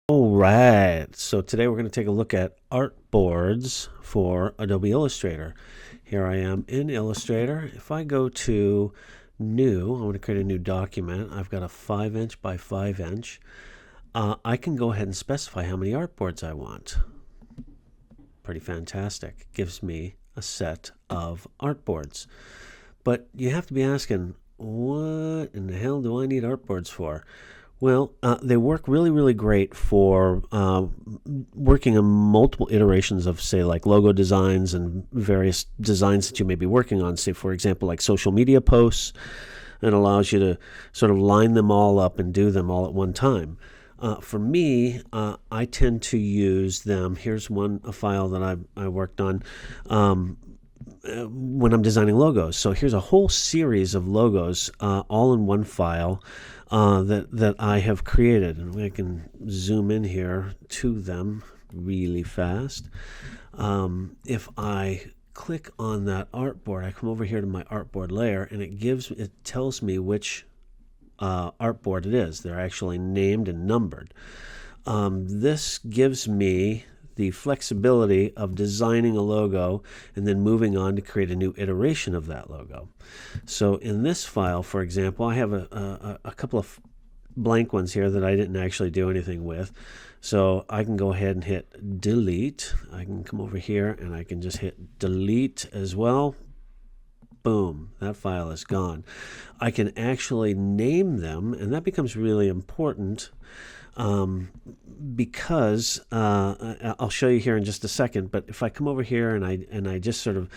All right, so today we're going to take a look at artboards for Adobe Illustrator. Here I am in Illustrator. If I go to new, I want to create a new document. I've got a 5" by 5". I can go ahead and specify how many artboards I want. Pretty fantastic. Gives me a set of artboards. But you have to be asking, what in the hell do I need artboards for? Well, they work really, really great for working on multiple iterations of, say, like logo designs and various designs that you may be working on. Say, for example, like social media posts. It allows you to sort of line them all up and do them all at one time. For me, I tend to use them. Here's a file that I worked on. When I'm designing logos. So here's a whole series of logos all in one file that I have created. And I can zoom in here to them really fast. If I click on that artboard, I come over here to my artboard layer, and it tells me which artboard it is. They're actually named and numbered. This gives me the flexibility of designing a logo and then moving on to create a new iteration of that logo. So in this file, for example, I have a couple of blank ones here that I didn't actually do anything with. So I can go ahead and hit delete. I can come over here and I can just hit delete as well. Boom, that file is gone. I can actually name them, and that becomes really important because I'll show you here in just a second. But if I come over here and I just sort of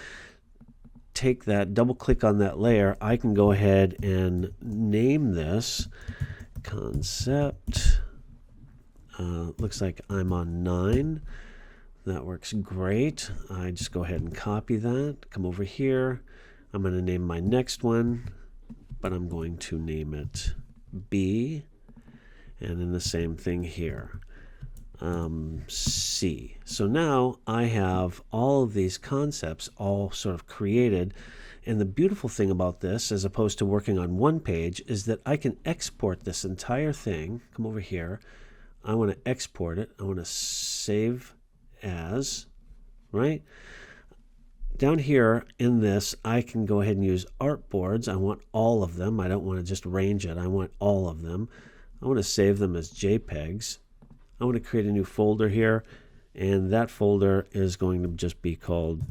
take that, double click on that layer, I can go ahead and name this concept. Looks like I'm on 9. That works great. I just go ahead and copy that, come over here. I'm going to name my next one, but I'm going to name it B. And then the same thing here, C. So now I have all of these concepts all sort of created. And the beautiful thing about this, as opposed to working on one page, is that I can export this entire thing. Come over here. I want to export it. I want to save as, right? Down here in this, I can go ahead and use artboards. I want all of them. I don't want to just range it. I want all of them. I want to save them as JPEGs. I want to create a new folder here, and that folder is going to just be called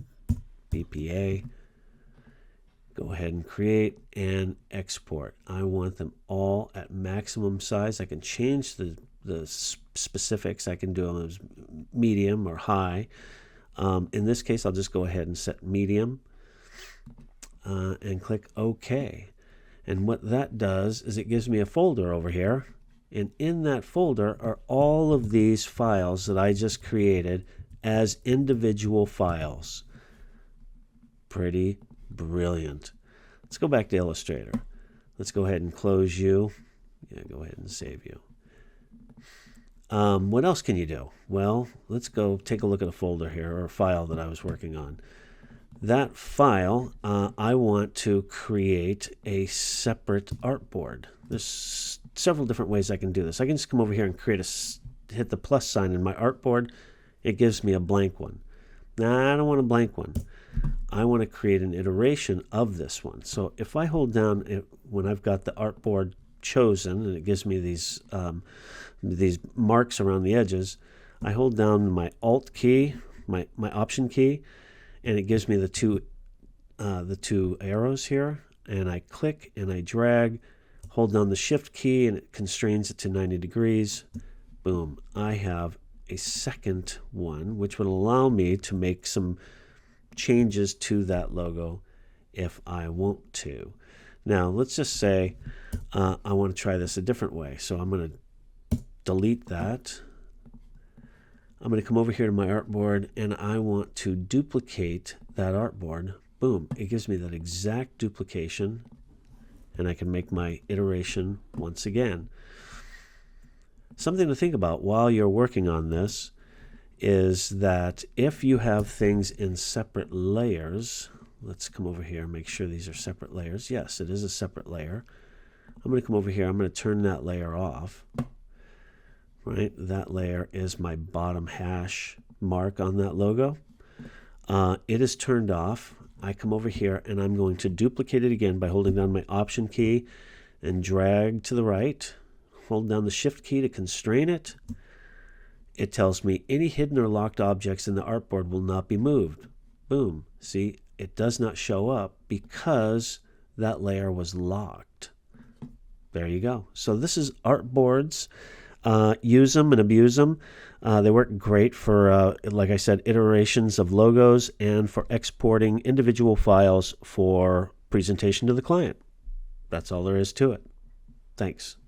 BPA. Go ahead and create and export. I want them all at maximum size. I can change the specifics. I can do them as medium or high. In this case, I'll just go ahead and set medium and click OK. And what that does is it gives me a folder over here. And in that folder are all of these files that I just created as individual files. Pretty brilliant. Let's go back to Illustrator. Let's go ahead and close you. Yeah, go ahead and save you. What else can you do? Well, let's go take a look at a folder here, or a file that I was working on. That file, I want to create a separate artboard. There's several different ways I can do this. I can just come over here and hit the plus sign in my artboard. It gives me a blank one. Nah, I don't want a blank one. I want to create an iteration of this one. So if I hold down when I've got the artboard chosen, and it gives me these marks around the edges, I hold down my Alt key, my Option key, and it gives me the two arrows here, and I click and I drag, hold down the Shift key, and it constrains it to 90 degrees. Boom, I have a second one, which would allow me to make some changes to that logo if I want to. Now, let's just say I want to try this a different way. So I'm going to delete that. I'm going to come over here to my artboard, and I want to duplicate that artboard. Boom, it gives me that exact duplication, and I can make my iteration once again. Something to think about while you're working on this is that if you have things in separate layers, let's come over here and make sure these are separate layers. Yes, it is a separate layer. I'm going to come over here. I'm going to turn that layer off. right? That layer is my bottom hash mark on that logo. It is turned off. I come over here and I'm going to duplicate it again by holding down my Option key and drag to the right. Hold down the Shift key to constrain it. It tells me any hidden or locked objects in the artboard will not be moved. Boom. See, it does not show up because that layer was locked. There you go. So this is Artboards. Use them and abuse them. They work great for, like I said, iterations of logos and for exporting individual files for presentation to the client. That's all there is to it. Thanks.